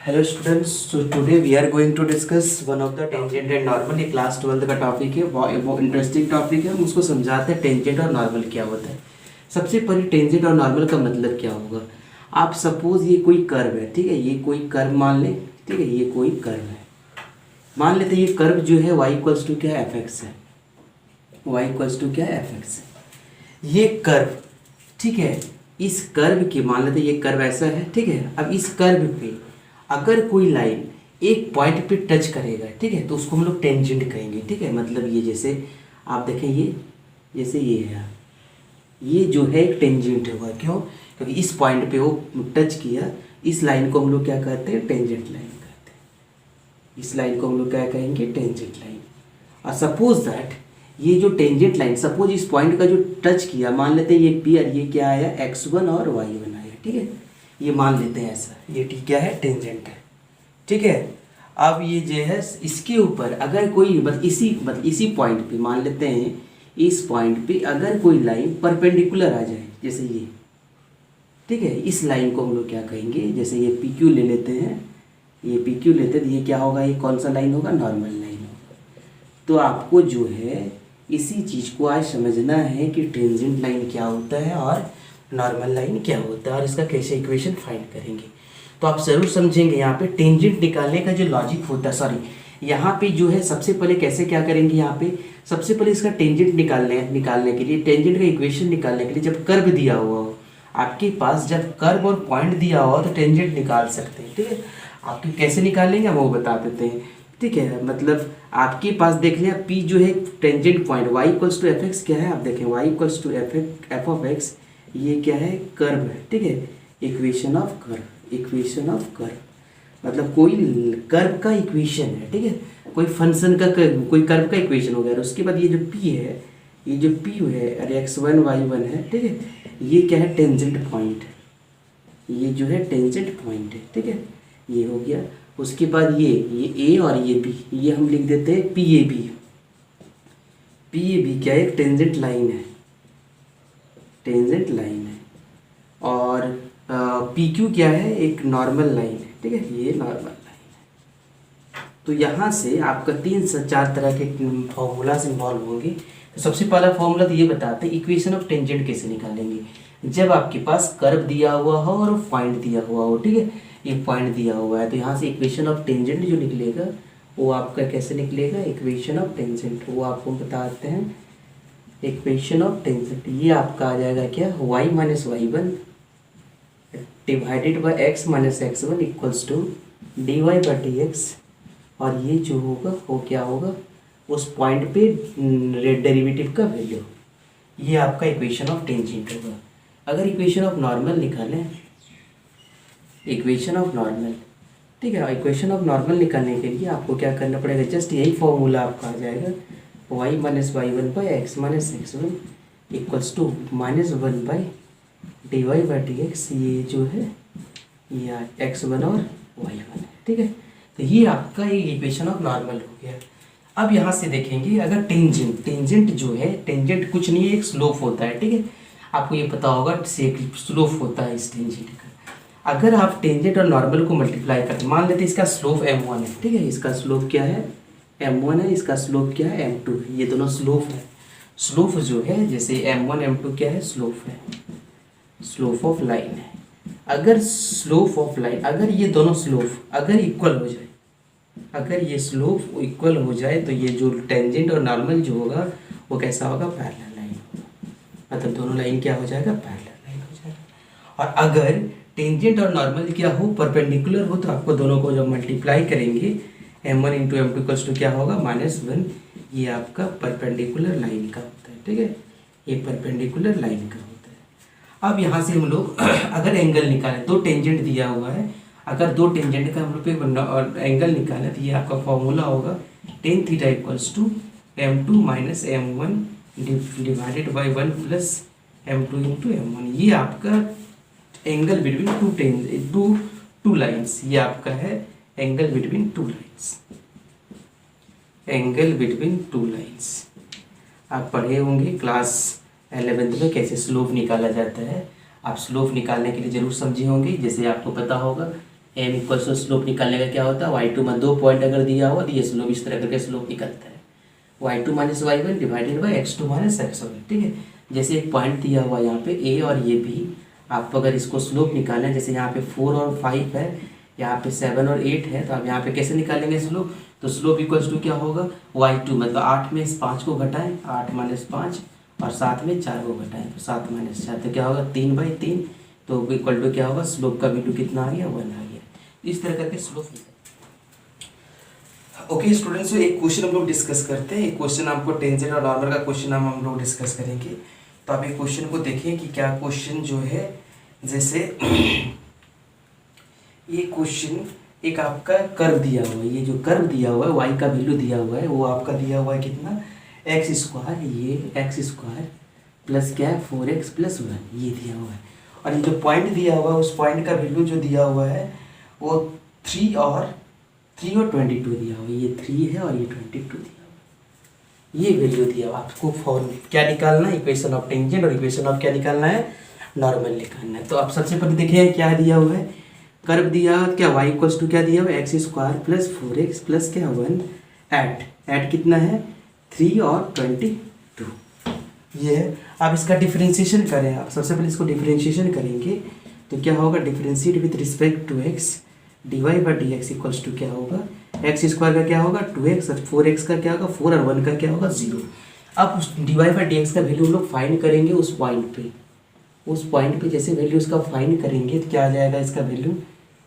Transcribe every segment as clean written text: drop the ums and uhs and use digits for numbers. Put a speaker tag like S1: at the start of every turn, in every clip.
S1: Hello students, so today we are going to discuss one of the tangent and normal। ये class 12 का topic है, वो interesting topic है। हम उसको समझाते हैं टेंजेंट और नॉर्मल क्या होता है। सबसे पहले टेंजेंट और नॉर्मल का मतलब क्या होगा। आप सपोज ये कोई कर्व है, ठीक है, ये कोई कर्व मान लें, ठीक है, ये कोई कर्व है, मान लेते ये कर्व जो है y इक्वल्स टू क्या एफ एक्स है, y इक्वल्स टू क्या एफ एक्स है। ये कर्व, ठीक है, इस कर्व के मान लेते ये कर्व ऐसा है, ठीक है। अब इस कर्व पे अगर कोई लाइन एक पॉइंट पे टच करेगा, ठीक है, तो उसको हम लोग टेंजेंट कहेंगे, ठीक है। मतलब ये जैसे आप देखें, ये जैसे ये है, ये जो है एक टेंजेंट होगा। क्यों? क्योंकि इस पॉइंट पे वो टच किया। इस लाइन को हम लोग क्या कहते हैं, टेंजेंट लाइन कहते हैं। इस लाइन को हम लोग क्या कहेंगे, टेंजेंट लाइन। और सपोज दैट ये जो टेंजेंट लाइन, सपोज इस पॉइंट का जो टच किया, मान लेते हैं ये पी और ये क्या आया, x1 और y1 आया, ठीक है। ये मान लेते हैं ऐसा, ये ठीक क्या है, टेंजेंट है, ठीक है। अब ये जो है इसके ऊपर अगर कोई मतलब इसी पॉइंट पे मान लेते हैं, इस पॉइंट पे अगर कोई लाइन परपेंडिकुलर आ जाए, जैसे ये, ठीक है, इस लाइन को हम लोग क्या कहेंगे, जैसे ये पी क्यू ले लेते हैं, ये पी क्यू लेते हैं, ये क्या होगा, ये कौन सा लाइन होगा, नॉर्मल लाइन होगा। तो आपको जो है इसी चीज़ को आज समझना है कि टेंजेंट लाइन क्या होता है और नॉर्मल लाइन क्या होता है और इसका कैसे इक्वेशन फाइंड करेंगे। तो आप ज़रूर समझेंगे यहाँ पे टेंजेंट निकालने का जो लॉजिक होता है, सॉरी यहाँ पे जो है सबसे पहले कैसे क्या करेंगे, यहाँ पे सबसे पहले इसका टेंजेंट निकालने के लिए, टेंजेंट का इक्वेशन निकालने के लिए जब कर्व दिया हुआ हो आपके पास, जब कर्व और पॉइंट दिया हुआ तो टेंजेंट निकाल सकते हैं, ठीक है। आपके कैसे निकालेंगे हम वो बता देते हैं, ठीक है। मतलब आपके पास देख लिया पी जो है tangent point, y equals to F X क्या है, आप देखें y equals to F of X, ये क्या है, कर्व है, ठीक है। Equation of curve, equation of curve मतलब कोई कर्व का इक्वेशन है, ठीक है। कोई फंक्शन का कोई कर्व का इक्वेशन हो गया। उसके बाद ये जो p है, ये जो p है अरे x1 y1 है, ठीक है, ये क्या है, टेंजेंट पॉइंट, ये जो है टेंजेंट पॉइंट है, ठीक है, ये हो गया। उसके बाद ये a और ये b, ये हम लिख देते हैं P A B. P A B क्या है, एक टेंजेंट लाइन है, टेंजेंट लाइन है। और पी क्यू क्या है, एक नॉर्मल लाइन है, ठीक है, ये नॉर्मल लाइन है। तो यहाँ से आपका 3 से 4 तरह के फॉर्मूलाज इन्वॉल्व होंगे। तो सबसे पहला फॉर्मूला तो ये बताते हैं इक्वेशन ऑफ टेंजेंट कैसे निकालेंगे। जब आपके पास कर्व दिया हुआ हो और पॉइंट दिया हुआ हो, ठीक है, ये पॉइंट दिया हुआ है, तो यहाँ से इक्वेशन ऑफ टेंजेंट जो निकलेगा वो आपका कैसे निकलेगा, इक्वेशन ऑफ टेंजेंट, वो आपको बताते हैं इक्वेशन ऑफ टेंजेंट। ये आपका आ जाएगा क्या, y minus y1 divided by x minus x1 equals to dy by dx। और ये जो होगा वो क्या होगा, उस पॉइंट पे डेरिवेटिव का वैल्यू, ये आपका इक्वेशन ऑफ टेंजेंट होगा। अगर इक्वेशन ऑफ नॉर्मल निकालें, इक्वेशन ऑफ नॉर्मल, ठीक है, इक्वेशन ऑफ नॉर्मल निकालने के लिए आपको क्या करना पड़ेगा, जस्ट यही फॉर्मूला आपका आ जाएगा, y minus y1 by X minus x1 equals to minus 1 by dy by dx। ये जो है ये x1 और y1 है, ठीक है। तो ये आपका ये इक्वेशन ऑफ नॉर्मल हो गया। अब यहाँ से देखेंगे अगर टेंजेंट जो है, टेंजेंट कुछ नहीं है, एक स्लोप होता है, ठीक है, आपको ये पता होगा स्लोप होता है इस टेंजेंट का। अगर आप टेंजेंट और नॉर्मल को मल्टीप्लाई करते, मान लेते हैं इसका स्लोप m1 है, ठीक है, इसका स्लोप क्या है, m1 है, इसका स्लोप क्या है, m2 है, ये दोनों स्लोप है। स्लोप जो है जैसे m1 m2 क्या है, स्लोप है, स्लोप ऑफ लाइन है। अगर स्लोप ऑफ लाइन, अगर ये दोनों स्लोप अगर इक्वल हो जाए, अगर ये स्लोप इक्वल हो जाए तो ये जो टेंजेंट और नॉर्मल जो होगा वो कैसा होगा, पैरेलल लाइन होगा। मतलब दोनों लाइन क्या हो जाएगा, पैरेलल लाइन हो जाएगा। और अगर टेंजेंट और नॉर्मल क्या हो, परपेंडिकुलर हो, तो आपको दोनों को जब मल्टीप्लाई करेंगे m1 into m2 equals to क्या होगा, -1। ये आपका परपेंडिकुलर लाइन का होता है, ठीक है, ये परपेंडिकुलर लाइन का होता है। अब यहाँ से हम लोग अगर एंगल निकालें, दो टेंजेंट दिया हुआ है, अगर दो टेंजेंट का हम लोग पे एंगल निकालें तो ये आपका फॉर्मूला होगा tan theta equals to m2 minus m1 divided by 1 plus m2 into m1। ये आपका एंगल बिटवीन टू लाइन्स, ये आपका है angle between two lines, angle between two lines. आप पढ़े होंगे क्लास 11th में कैसे स्लोप निकाला जाता है। आप स्लोप निकालने के लिए ज़रूर समझे होंगे। जैसे आपको पता होगा एम इक्वल्स टू स्लोप निकालने का क्या होता है, y2 में 2 पॉइंट अगर दिया हुआ तो ये स्लोप इस तरह करके स्लोप निकलता है, y2 minus y1 divided by x2 minus x1। ठीक है, जैसे एक पॉइंट दिया हुआ यहाँ पे a और ये b, आप अगर इसको स्लोप निकालें, जैसे यहाँ पे 4 और 5 है, यहाँ पे 7 और 8 है, तो आप यहाँ पे कैसे निकालेंगे स्लोप, तो स्लोप इक्वल्स टू क्या होगा, y2 मतलब 8 में इस 5 को घटाएं, 8 माइनस 5 और 7 में 4 को घटाएं, तो 7 माइनस 4 तो क्या होगा 3/3, तो इक्वल टू क्या होगा, स्लोप का वैल्यू कितना आ गया 1 आ गया। इस तरह करके स्लोप निकल। ओके स्टूडेंट्स, एक क्वेश्चन हम लोग डिस्कस करते हैं। एक क्वेश्चन आपको टेंजेंट और नॉर्मल का क्वेश्चन हम लोग डिस्कस करेंगे। तो आप एक क्वेश्चन को देखिए कि क्या क्वेश्चन जो है, जैसे ये क्वेश्चन एक आपका कर्व दिया हुआ है, ये जो कर्व दिया हुआ है y का वैल्यू दिया हुआ है, वो आपका दिया हुआ है कितना, x², ये x² प्लस क्या है 4x + 1 ये दिया हुआ है, और ये जो पॉइंट दिया हुआ है उस पॉइंट का वैल्यू जो दिया हुआ है वो 3 और 22 दिया हुआ है, ये 3 है और ये 22 दिया हुआ है, ये वैल्यू दिया हुआ। आपको फॉर्मूला क्या निकालना है, इक्वेशन ऑफ टेंजेंट और इक्वेशन ऑफ क्या निकालना है, नॉर्मल निकालना है। तो आप सबसे पहले देखिए क्या दिया हुआ है, कर्व दिया क्या y इक्वल्स टू क्या दिया हुआ है, x² प्लस 4x प्लस क्या 1 ऐड कितना है 3 और 22 ये है। आप इसका डिफरेंशिएशन करें, आप सबसे पहले इसको डिफरेंशिएशन करेंगे तो क्या होगा, differentiate with respect to x dy/dx equals to क्या होगा, x² का क्या होगा 2x और 4x का क्या होगा 4 और 1 का क्या होगा 0। अब उस dy/dx का वैल्यू हम लोग फाइंड करेंगे उस पॉइंट पे जैसे वैल्यू उसका फाइंड करेंगे तो क्या आ जाएगा इसका वैल्यू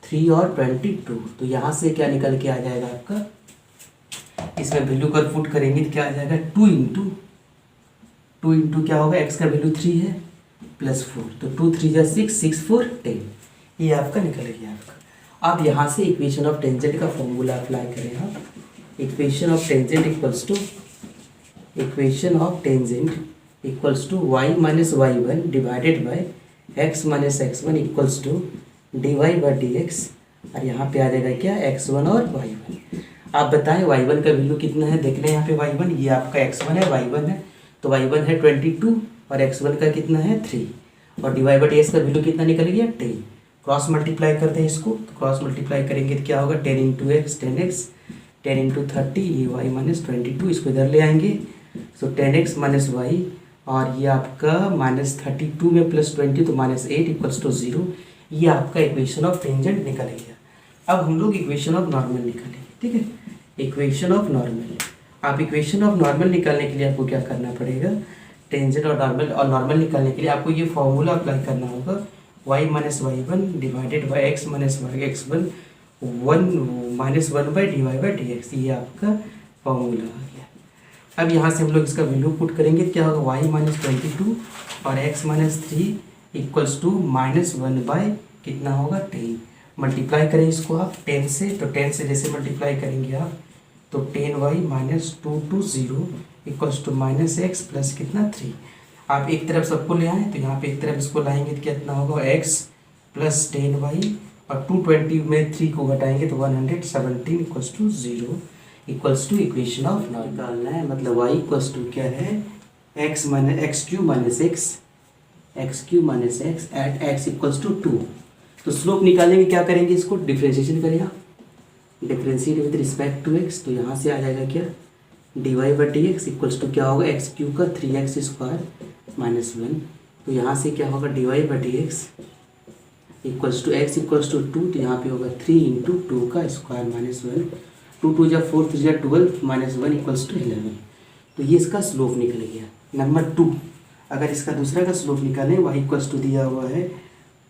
S1: 3 और 22। तो यहाँ से क्या निकल के आ जाएगा आपका, इसमें वैल्यू को पुट करेंगे तो क्या आ जाएगा 2 इंटू क्या होगा, x का वैल्यू 3 है प्लस 4, तो 2 3 जा 6 6 4 10, ये आपका निकल गया आपका। अब यहाँ से इक्वेशन ऑफ टेंजेंट का फॉर्मूला अप्लाई करें हम, equation of tangent equals to y minus y1 divided by x minus x1 equals to dy/dx, और यहाँ पे आ जाएगा क्या x1 और y1। आप बताएं y1 का वैल्यू कितना है, देख लें यहाँ पे y1, ये आपका x1 है y1 है, तो y1 है 22 और x1 का कितना है 3, और dy/dx का वैल्यू कितना निकल गया 10। क्रॉस मल्टीप्लाई करते हैं इसको, तो क्रॉस मल्टीप्लाई करेंगे तो क्या होगा 10 × x 10x 10 × 30, ये y माइनस 22, इसको इधर ले आएंगे, सो 10x माइनस y, और ये आपका माइनस 32 में प्लस 20 तो -8 इक्वल्स टू 0। ये आपका इक्वेशन ऑफ टेंजेंट निकल गया। अब हम लोग इक्वेशन ऑफ नॉर्मल निकालेंगे, ठीक है, इक्वेशन ऑफ नॉर्मल। आप इक्वेशन ऑफ नॉर्मल निकालने के लिए आपको क्या करना पड़ेगा, टेंजेंट और नॉर्मल निकालने के लिए आपको ये फॉर्मूला अप्लाई करना होगा, y minus y1 divided by x minus x1 1-1/dy/dx, ये आपका फॉर्मूला आ गया। अब यहाँ से हम लोग इसका वैल्यू पुट करेंगे, क्या होगा y माइनस 22 और x माइनस 3 इक्वल्स टू -1 कितना होगा 10। मल्टीप्लाई करें इसको आप 10 से, तो 10 से जैसे मल्टीप्लाई करेंगे आप तो 10y minus 2 to 0 equals to -x plus कितना 3। आप एक तरफ सबको ले आएँ तो यहाँ पे एक तरफ इसको लाएंगे तो कितना होगा x प्लस 10y, और 220 में 3 को घटाएंगे तो 117 equals to 0 equals to equation of normal निकालना है। मतलब y इक्वल्स टू क्या है x³ minus x at x equals to 2। तो स्लोप निकालेंगे, क्या करेंगे, इसको डिफ्रेंशिएशन करें आप, differentiate with respect to x, तो यहाँ से आ जाएगा क्या dy/dx इक्वल्स टू क्या होगा x³ का 3x² माइनस 1, तो यहाँ से क्या होगा dy/dx equals to x equals to 2, तो यहाँ पे होगा 3 × 2 का स्क्वायर माइनस 1, 2 2 जा 4 3 जा 12 माइनस 1 इक्वल्स टू 11। तो ये इसका स्लोप निकल गया। नंबर 2, अगर इसका दूसरा का स्लोप निकालें, y इक्वल्स टू दिया हुआ है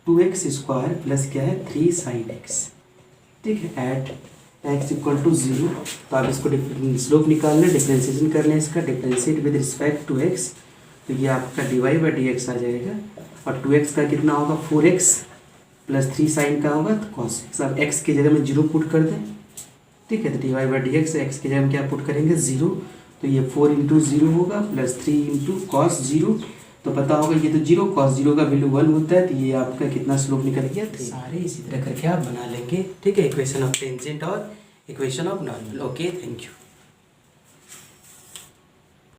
S1: 2x² प्लस क्या है 3 sin x, ठीक है, एट x इक्वल टू 0। तो आप इसको स्लोप निकालना, डिफ्रेंशिएशन कर लें इसका, differentiate with respect to x, तो ये आपका dy/dx आ जाएगा, और 2x का कितना होगा 4x प्लस 3 sin का होगा तो cos x। अब x की जगह में 0 पुट कर दें, ठीक है, तो dy/dx x की जगह में क्या पुट करेंगे 0, तो ये 4 × 0 होगा प्लस 3 × cos 0, तो पता होगा ये तो 0 cos 0 का वैल्यू 1 होता है, तो ये आपका कितना स्लोप निकल गया। तो सारे इसी तरह करके आप बना लेंगे, ठीक है, इक्वेशन ऑफ टेंजेंट और equation of normal. Okay, thank you.